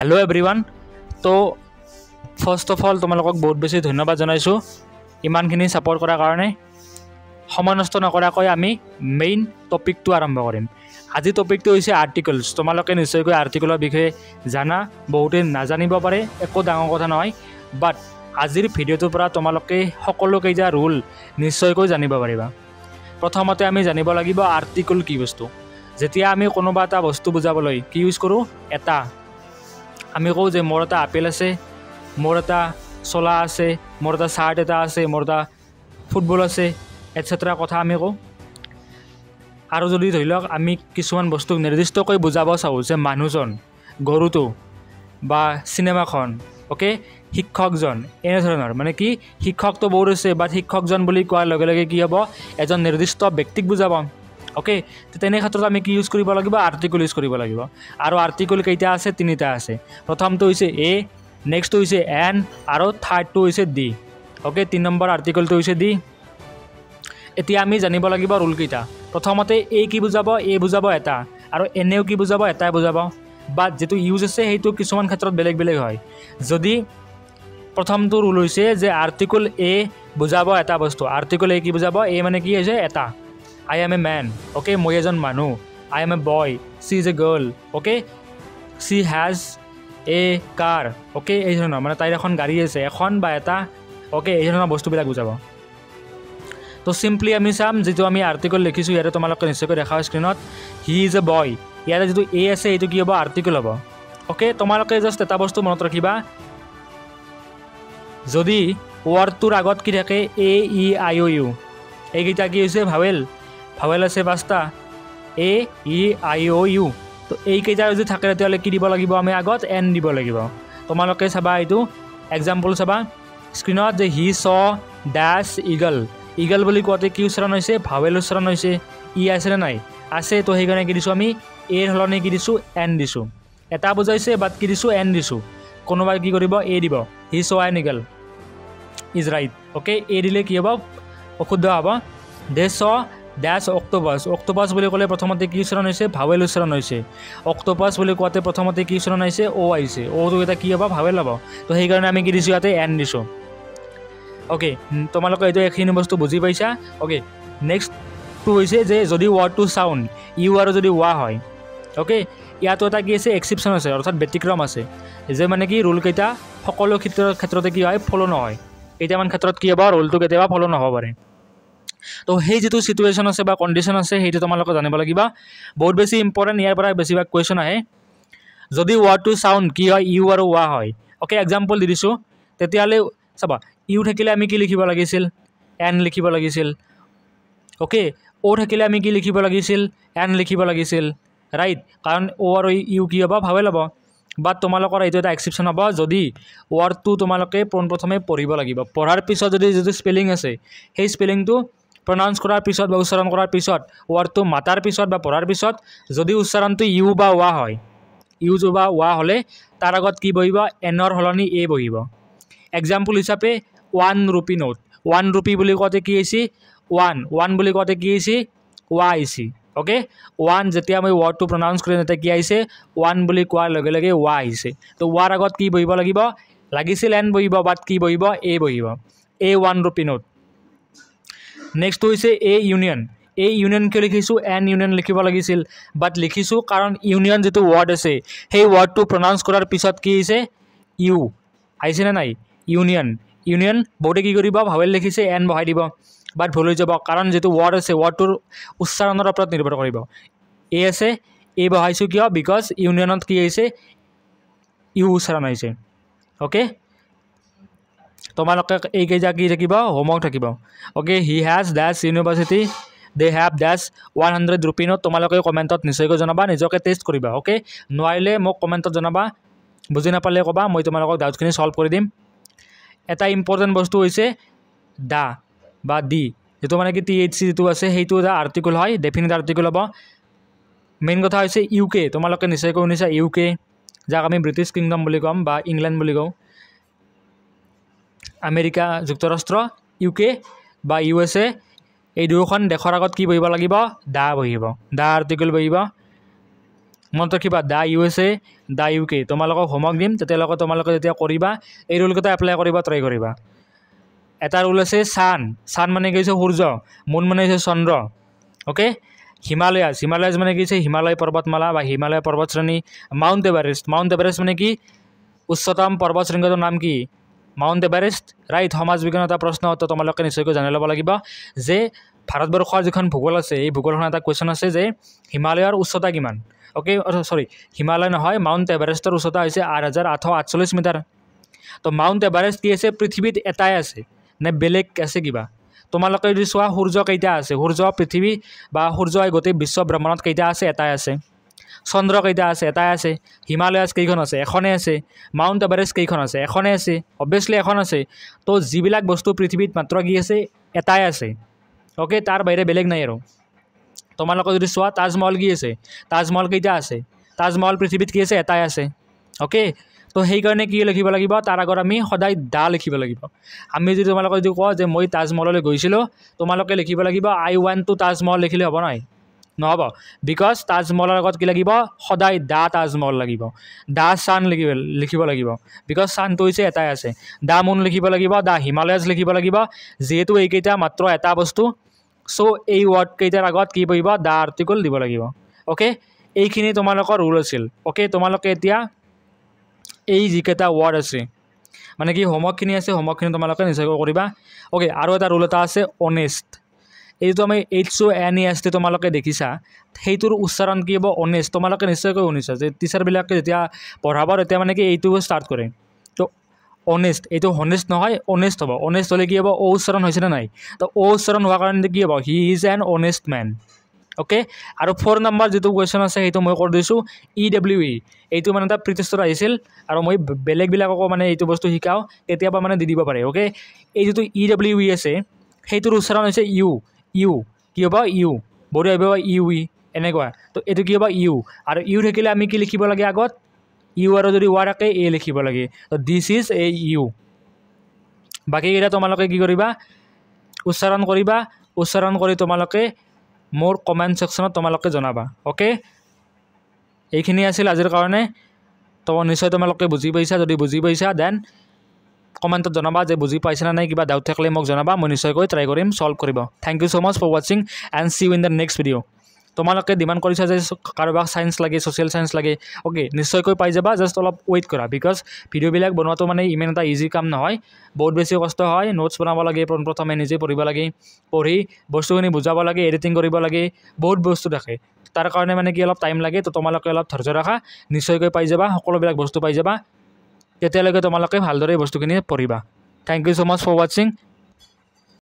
Hello everyone. तो first of all तुम्हारा बहुत बेसि धन्यवाद जानाइছো इमानखिनि सपोर्ट करार कारण। समय नष्ट नकराকৈ आमी मेइन टपिकটো आरम्भ करिम। আজি टपिकটো হৈছে आर्टिकल्स। তোমালোকে নিশ্চয়কৈ आर्टिकলৰ বিষয়ে জানা, বহুতে নাজানিব পাৰে, একো ডাঙৰ কথা নহয়। বাট আজিৰ ভিডিঅ'টোৰ পৰা তোমালোকে সকলো কেইটা ৰুল নিশ্চয়কৈ জানিব পাৰিবা। প্ৰথমতে আমি জানিব লাগিব আৰ্টিকল কি বস্তু। যেতিয়া আমি কোনোবা এটা বস্তু বুজাবলৈ কি ইউজ কৰোঁ, এটা আমি কওঁ যে মোৰ এটা আপেল আছে, মোৰ এটা চলা আছে, মোৰ এটা চাৰ্ট এটা আছে, মোৰ এটা ফুটবল আছে, এটচেট্ৰা কথা আমি কওঁ। আৰু যদি ধৰি লওক আমি কিছুমান বস্তুক নিৰ্দিষ্টকৈ বুজাব চাওঁ যে মানুহজন, গৰুটো বা চিনেমাখন, অ'কে, শিক্ষকজন, এনেধৰণৰ মানে কি শিক্ষকটো বহুত আছে, বাট শিক্ষকজন বুলি কোৱাৰ লগে লগে কি হ'ব, এজন নিৰ্দিষ্ট ব্যক্তিক বুজাব। অ'কে, তেনে ক্ষেত্ৰত আমি কি ইউজ কৰিব লাগিব, আৰ্টিকল ইউজ কৰিব লাগিব। আৰু আৰ্টিকল কেইটা আছে, তিনিটা আছে। প্ৰথমটো হৈছে এ, নেক্সটটো হৈছে এন, আৰু থাৰ্ডটো হৈছে ডি। অ'কে, 3 নম্বৰ আৰ্টিকলটো হৈছে ডি। এতিয়া আমি জানিব লাগিব ৰুলকেইটা। প্ৰথমতে এ কি বুজাব, এ বুজাব এটা, আৰু এনেও কি বুজাব, এটাই বুজাব। বাট যিটো ইউজ আছে সেইটো কিছুমান ক্ষেত্ৰত বেলেগ বেলেগ হয়। যদি প্ৰথমটো ৰুল হৈছে যে আৰ্টিকল এ বুজাব এটা বস্তু, আৰ্টিকল এ কি বুজাব, এ মানে কি হৈছে এটা। I am a man, okay, মই এজন মানুহ। I am a boy, she is a girl, okay, she has a car, okay, এই ধৰণৰ মানে তাইৰ এখন গাড়ী আছে, এখন বা এটা, okay, এই ধৰণৰ বস্তুবিলাক বুজাব। তো চিম্পলি আমি চাম, যিটো আমি আৰ্টিকল লিখিছোঁ ইয়াতে তোমালোকে নিশ্চয়কৈ দেখা স্ক্ৰীণত, হি ইজ এ বয়। ইয়াতে যিটো এ আছে এইটো কি হ'ব, আৰ্টিকল হ'ব। অ'কে, তোমালোকে জাষ্ট এটা বস্তু মনত ৰাখিবা, যদি ৱৰ্ডটোৰ আগত কি থাকে, এ ই আই অ' ইউ, এইকেইটা কি হৈছে ভাৱেল, ভাৱেল আছে 5টা, এ ই আই অ' ইউ। তো এইকেইটা যদি থাকে তেতিয়াহ'লে কি দিব লাগিব, আমি আগত এন দিব লাগিব। তোমালোকে চাবা এইটো এক্সাম্পল চাবা স্ক্ৰীণত, যে হি চ ডেছ ইগল। ইগল বুলি কোৱাতে কি উচ্চাৰণ হৈছে, ভাৱেল উচ্চাৰণ হৈছে। ই আছেনে নাই, আছে। তো সেইকাৰণে কি দিছোঁ আমি, এৰ সলনি কি দিছোঁ, এন দিছোঁ। এটা বুজাইছে বাট কি দিছোঁ, এন দিছোঁ। কোনোবাই কি কৰিব, এ দিব, he's an eagle is right. Okay, A দিলে কি হ'ব, অশুদ্ধ হ'ব। দে চ ডেছ অক্টোপাছ। অক্টোপাছ বুলি ক'লে প্ৰথমতে কি উচ্চাৰণ হৈছে, ভাৱেল উচ্চাৰণ হৈছে। অক্টোপাছ বুলি কোৱাতে প্ৰথমতে কি উচ্চাৰণ আহিছে, অ' আহিছে। অ'টো এটা কি হ'ব, ভাৱেল হ'ব। তো সেইকাৰণে আমি কি দিছোঁ, ইয়াতে এন দিছোঁ। অ'কে, তোমালোকে এইটো এইখিনি বস্তু বুজি পাইছা। অ'কে, নেক্সটটো হৈছে যে যদি ৱৰ্ডটো চাউণ্ড ইউ আৰু যদি ৱা হয়, অ'কে, ইয়াতো এটা কি আছে, এক্সেপশ্যন আছে, অৰ্থাৎ ব্যতিক্ৰম আছে, যে মানে কি ৰুলকেইটা সকলো ক্ষেত্ৰতে কি হয়, ফ'ল' নহয়। কেইটামান ক্ষেত্ৰত কি হ'ব, ৰুলটো কেতিয়াবা ফ'ল' নহ'ব পাৰে। তো সেই যিটো চিটুৱেশ্যন আছে বা কণ্ডিশ্যন আছে সেইটো তোমালোকে জানিব লাগিব। বহুত বেছি ইম্পৰ্টেণ্ট, ইয়াৰ পৰা বেছিভাগ কুৱেশ্যন আহে। যদি ৱৰ্ডটো চাউণ্ড কি হয়, ইউ আৰু ৱা হয়, অ'কে, এক্সাম্পল দি দিছোঁ, তেতিয়াহ'লে চাবা, ইউ থাকিলে আমি কি লিখিব লাগিছিল, এন লিখিব লাগিছিল। অ'কে, অ' থাকিলে আমি কি লিখিব লাগিছিল, এন লিখিব লাগিছিল, ৰাইট। কাৰণ অ' আৰু ইউ কি হ'ব, ভাৱেল হ'ব। বাট তোমালোকৰ এইটো এটা এক্সেপশ্যন হ'ব, যদি ৱৰ্ডটো তোমালোকে পোনপ্ৰথমে পঢ়িব লাগিব। পঢ়াৰ পিছত যদি যিটো স্পেলিং আছে, সেই স্পেলিংটো প্ৰনাউন্স কৰাৰ পিছত বা উচ্চাৰণ কৰাৰ পিছত, ৱৰ্ডটো মাতাৰ পিছত বা পঢ়াৰ পিছত যদি উচ্চাৰণটো ইউ বা ৱা হয়, ইউ বা ৱা হ'লে তাৰ আগত কি বহিব, এনৰ সলনি এ বহিব। এক্সাম্পল হিচাপে 1 ৰূপী নোট। 1 ৰূপী বুলি কওঁতে কি আহিছে, ওৱান বুলি কওঁতে কি আহিছে, ৱা আহিছে। অ'কে, 1 যেতিয়া মই ৱৰ্ডটো প্ৰনাউন্স কৰিম তেতিয়া কি আহিছে, 1 বুলি কোৱাৰ লগে লগে ৱা আহিছে। তো ৱাৰ আগত কি বহিব লাগিব, লাগিছিল এন বহিব, বাট কি বহিব, এ বহিব। এ 1 ৰূপী নোট। নেক্সট হৈছে এ ইউনিয়ন। এই ইউনিয়ন কিয় লিখিছোঁ, এন ইউনিয়ন লিখিব লাগিছিল, বাট লিখিছোঁ কাৰণ ইউনিয়ন যিটো ৱৰ্ড আছে সেই ৱৰ্ডটো প্ৰনাউন্স কৰাৰ পিছত কি হৈছে, ইউ আহিছেনে নাই, ইউনিয়ন। ইউনিয়ন বহুতে কি কৰিব, ভাৱেল লিখিছে, এন বহাই দিব, বাট ভুল হৈ যাব। কাৰণ যিটো ৱৰ্ড আছে ৱৰ্ডটোৰ উচ্চাৰণৰ ওপৰত নিৰ্ভৰ কৰিব। এ আছে, এ বহাইছোঁ কিয়, বিকজ ইউনিয়নত কি আহিছে, ইউ উচ্চাৰণ আহিছে। অ'কে, তোমালোকে এইকেইটা কি থাকিব, হোমৱৰ্ক থাকিব। Okay, he has dash university, they have dash 100 rupee note. তোমালোকে কমেণ্টত নিশ্চয়কৈ জনাবা, নিজকে টেষ্ট কৰিবা। অ'কে, নোৱাৰিলে মোক কমেণ্টত জনাবা, বুজি নাপালে ক'বা, মই তোমালোকক ডাউটখিনি ছল্ভ কৰি দিম। এটা ইম্পৰ্টেণ্ট বস্তু হৈছে দা বা দি, যিটো মানে কি THC যিটো আছে সেইটো এটা আৰ্টিকল হয়, ডেফিনিট আৰ্টিকল হ'ব। মেইন কথা হৈছে ইউ কে। তোমালোকে নিশ্চয়কৈ শুনিছা ইউ কে, যাক আমি ব্ৰিটিছ কিংডম বুলি ক'ম বা ইংলেণ্ড বুলি কওঁ। আমেৰিকা যুক্তৰাষ্ট্ৰ, ইউ কে বা USA, এই দুয়োখন দেশৰ আগত কি বহিব লাগিব, দা বহিব, দা আৰ্টিকল বহিব। মনত ৰাখিবা দ্য USA দ্য UK তোমালোকক হোমৱৰ্ক দিম তেতিয়ালৈকে তোমালোকে যেতিয়া কৰিবা এই ৰুলকেইটা এপ্লাই কৰিব ট্ৰাই কৰিবা এটা ৰুল আছে ছান মানে কি হৈছে সূৰ্য মুন মানে হৈছে চন্দ্ৰ ওকে হিমালয়াছ মানে কি হৈছে হিমালয় পৰ্বতমালা বা হিমালয় পৰ্বতশ্ৰেণী মাউণ্ট এভাৰেষ্ট মানে কি উচ্চতম পৰ্বত শৃংখটোৰ নাম কি মাউণ্ট এভাৰেষ্ট ৰাইট সমাজ বিজ্ঞানৰ এটা প্ৰশ্ন উত্তৰ তোমালোকে নিশ্চয়কৈ জানি ল'ব লাগিব যে ভাৰতবৰ্ষৰ যিখন ভূগোল আছে এই ভূগোলখন এটা কুৱেশ্যন আছে যে হিমালয়ৰ উচ্চতা কিমান ওকে সৰি হিমালয় নহয় মাউণ্ট এভাৰেষ্টৰ উচ্চতা হৈছে 8848 মিটাৰ তো মাউণ্ট এভাৰেষ্ট কি আছে পৃথিৱীত এটাই আছে নে বেলেগ আছে কিবা তোমালোকে যদি চোৱা সূৰ্য কেইটা আছে সূৰ্য পৃথিৱী বা সূৰ্য গোটেই বিশ্ব ব্ৰহ্মাণ্ডত কেইটা আছে এটাই আছে চন্দ্ৰ কেইটা আছে এটাই আছে হিমালয়াছ কেইখন আছে এখনেই আছে মাউণ্ট এভাৰেষ্ট কেইখন আছে এখনেই আছে অবভিয়াছলি এখন আছে তো যিবিলাক বস্তু পৃথিৱীত মাত্ৰ কি আছে এটাই আছে ওকে তাৰ বাহিৰে বেলেগ নাই আৰু তোমালোকে যদি চোৱা তাজমহল কি আছে তাজমহল কেইটা আছে তাজমহল পৃথিৱীত কি আছে এটাই আছে ওকে তো সেইকাৰণে কি লিখিব লাগিব তাৰ আগত আমি সদায় দা লিখিব লাগিব আমি যদি তোমালোকে যদি কওঁ যে মই তাজমহললৈ গৈছিলোঁ তোমালোকে লিখিব লাগিব I went to তাজমহল লিখিলে হ'ব নাই নহ'ব বিকজ তাজমহলৰ আগত কি লাগিব সদায় দা তাজমহল লাগিব দা ছান লিখিব লাগিব বিকজ ছানটো হৈছে এটাই আছে দা মুন লিখিব লাগিব দা হিমালয়াছ লিখিব লাগিব যিহেতু এইকেইটা মাত্ৰ এটা বস্তু চ' এই ৱৰ্ড কেইটাৰ আগত কি পৰিব দা আৰ্টিকল দিব লাগিব ওকে এইখিনি তোমালোকৰ ৰুল আছিল ওকে তোমালোকে এতিয়া এই যিকেইটা ৱৰ্ড আছে মানে কি হোমৱৰ্কখিনি আছে হোমৱৰ্কখিনি তোমালোকে নিশ্চয়কৈ কৰিবা ওকে আৰু এটা ৰুল এটা আছে অনেষ্ট এইটো আমি HONEST তোমালোকে দেখিছা সেইটোৰ উচ্চাৰণ কি হ'ব অনেষ্ট তোমালোকে নিশ্চয়কৈ শুনিছা যে টিচাৰবিলাকে যেতিয়া পঢ়াব তেতিয়া মানে কি এইটো ষ্টাৰ্ট কৰে তো অনেষ্ট এইটো হনেষ্ট নহয় অনেষ্ট হ'ব অনেষ্ট হ'লে কি হ'ব অ উচ্চাৰণ হৈছেনে নাই তো অ উচ্চাৰণ হোৱাৰ কাৰণে কি হ'ব he is an honest man okay আৰু 4 নম্বৰ যিটো কুৱেশ্যন আছে সেইটো মই কৰি দিছোঁ EWE এইটো মানে এটা প্ৰিটেষ্টত আহিছিল আৰু মই বেলেগবিলাককো মানে এইটো বস্তু শিকাওঁ কেতিয়াবা মানে দি দিব পাৰে ওকে এই যিটো EWE আছে সেইটোৰ উচ্চাৰণ হৈছে ইউ কি হ'ব ইউ বড়ো আহিব UE এনেকুৱা তো এইটো কি হ'ব ইউ আৰু ইউ থাকিলে আমি কি লিখিব লাগে আগত ইউ আৰু যদি ৱাৰ থাকে এ লিখিব লাগে তো দিছ ইজ এ ইউ বাকীকেইটা তোমালোকে কি কৰিবা উচ্চাৰণ কৰি তোমালোকে মোৰ কমেণ্ট ছেকশ্যনত তোমালোকে জনাবা ওকে এইখিনি আছিল আজিৰ কাৰণে তো নিশ্চয় তোমালোকে বুজি পাইছা যদি বুজি পাইছা দেন কমেণ্টত জনাবা যে বুজি পাইছা না নাই কিবা ডাউট থাকিলে মোক জনাবা মই নিশ্চয়কৈ ট্ৰাই কৰিম সলভ কৰিব thank you so much for ৱাচিং and see you in the next video' তোমালোকে ডিমাণ্ড কৰিছা যে কাৰোবাক ছায়েন্স লাগে ছ'চিয়েল ছায়েন্স লাগে ওকে নিশ্চয়কৈ পাই যাবা জাষ্ট অলপ ৱেইট কৰা বিকজ ভিডিঅ'বিলাক বনোৱাটো মানে ইমান এটা ইজি কাম নহয় বহুত বেছি কষ্ট হয় নোটছ বনাব লাগে প্ৰথমে নিজে পঢ়িব লাগে পঢ়ি বস্তুখিনি বুজাব লাগে এডিটিং কৰিব লাগে বহুত বস্তু থাকে তাৰ কাৰণে মানে কি অলপ টাইম লাগে তো তোমালোকে অলপ ধৈৰ্য ৰাখা নিশ্চয়কৈ পাই যাবা সকলোবিলাক বস্তু পাই যাবা তেতিয়ালৈকে তোমালোকে ভালদৰে বস্তুখিনি পঢ়িবা thank you so much for ৱাচিং